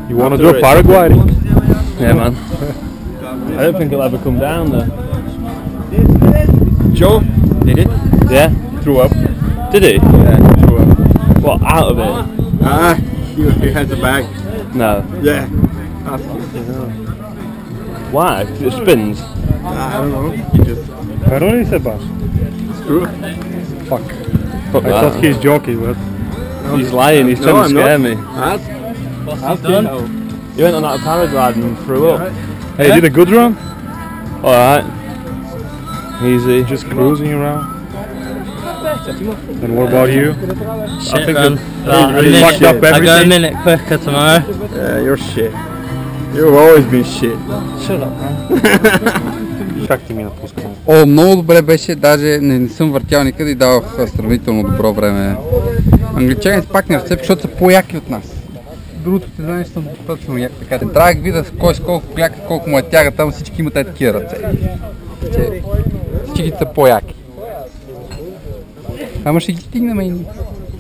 You wanna do a paragliding? Yeah, man. I don't think it'll ever come down though. Joe did it. Yeah? Threw up. Did he? Yeah, threw up. What, out of it? He has a bag. No. Yeah. Why? It spins? I don't know. He just I don't know, Sebas. threw up. Fuck. Fuck I that. thought he's joking, but He's lying, he's trying to scare me. That's done. You went on that paraglide and threw up. hey, you did a good run? Alright. Easy. Just cruising around. And what about you? Shit, man. you fucked up I go a everything. minute quicker tomorrow. Yeah, you're shit. You've always been shit. Shut up, man. Как ти ми напуска? О, много добре беше, даже не съм въртял никъде и давах сравнително добро време. Англичаните пак не ръцеп, защото са по-яки от нас. Другото състезание съм достатъчно як така. Трябва да видя кой с колко кляка, колко му е тяга, там всички имат такива ръце. Всички са по-яки. Ама ще ги стигнем и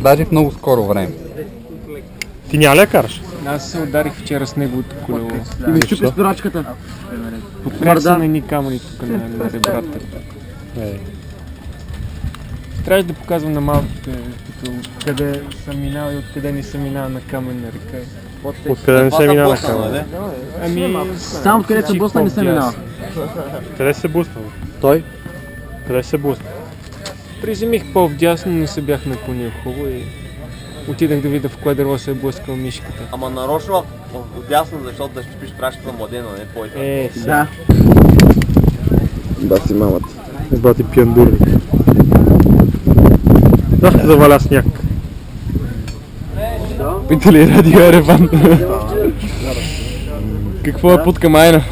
даже в много скоро време. Ти няма ли я караш? Аз се ударих вчера с неговото колело. И ми щупи спирачката. Покръсна ни камъни тук на ребрата. Трябваше да показвам на малките, къде съм минал и откъде не съм минал на каменна река. Откъде не се мина на камера? Ами, Само откъдето се бусна не съм минал. Къде се бусна? Той? Къде се бусна? приземих по-вдясно, но се бях наклонил хубаво и отидах да видя в кое дърво се е блъскал мишката. Ама нарочно отясно, защото да щупиш прашката младена, не твоите. Да. Баси мамата. Бати пиандурник. Да, заваля сняг. Пита ли радио Ереван? Какво е под Камайна?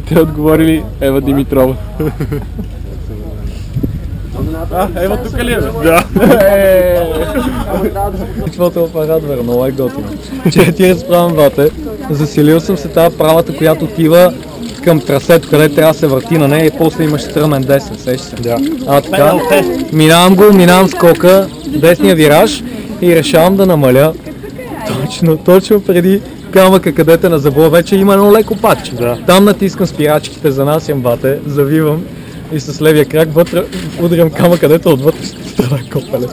Те отговорили Ева Димитрова. Ева тук ли е? Да. Каквото апарат, много е готино. Че ти разправям, бате, заселил съм се тази правата, която отива към трасето, къде трябва да се върти на нея и после имаш стръмен десен, сеща се. Да. Така, минавам скока, десния вираж и решавам да намаля точно преди камъка, където на забоя вече има едно леко патче. Да. Там натискам спирачките, занасям бате, завивам и с левия крак вътре удрям камъка, където отвътре ще стана копеле.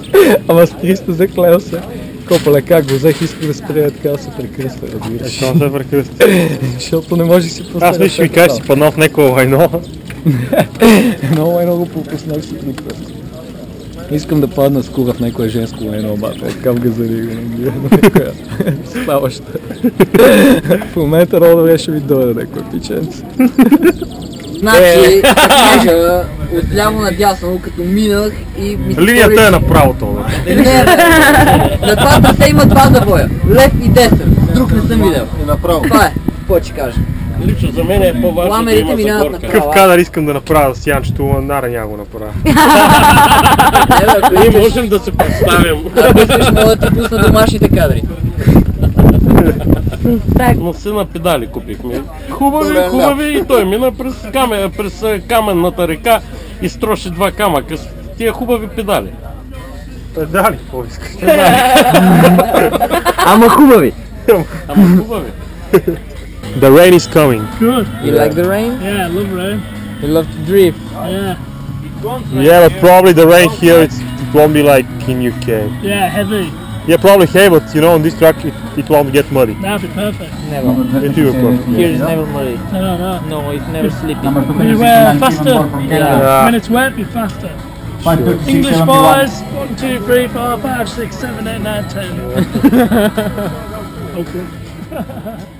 Ама с 300 заклея се. Копеле, как го взех, исках да спрея така да се прекръства, разбираш. Защо се прекръсти? Защото не може да си поставя. Аз мисля, ви кажеш си паднал в някакво лайно. Много лайно го пропуснах си прекръста. Искам да падна с кура в някое женско лайно, обаче. Така в газарига, на някоя ставаща. В момента Родове ще ви дойде някое пиченце. Значи, да кажа, отляво надясно, като минах и ми се Линията е направо това. Не, на това трасе има два забоя. Лев и десен. Друг не съм видел. Направо. Това е. Какво ще кажа? Лично за мен е по-важно да Ламерите има минават загорка. Какъв направо. кадър искам да направя с Янчето, Нара няма го направя. Ние можем да се представим. Ако искаш, мога да ти пусна домашните кадри. Но си на педали купихме. Хубави и той мина през каменната река и строши два камъка с тия хубави педали. Педали, какво искаш? Ама хубави. Ама хубави. The rain is coming. You like the rain? Yeah, I love rain. You love to drift? Yeah, Yeah, but probably the rain here it won't be like in UK. yeah, heavy. Yeah, probably here, but you know on this track it won't get muddy. That'd be perfect. Never. It will be perfect. Here is never muddy. No. No, it's never sleepy. Anywhere faster. Yeah. When it's wet, be faster. English boys, 1, 2, 3, 4, 5, 6, 7, 8, 9, 10. Okay.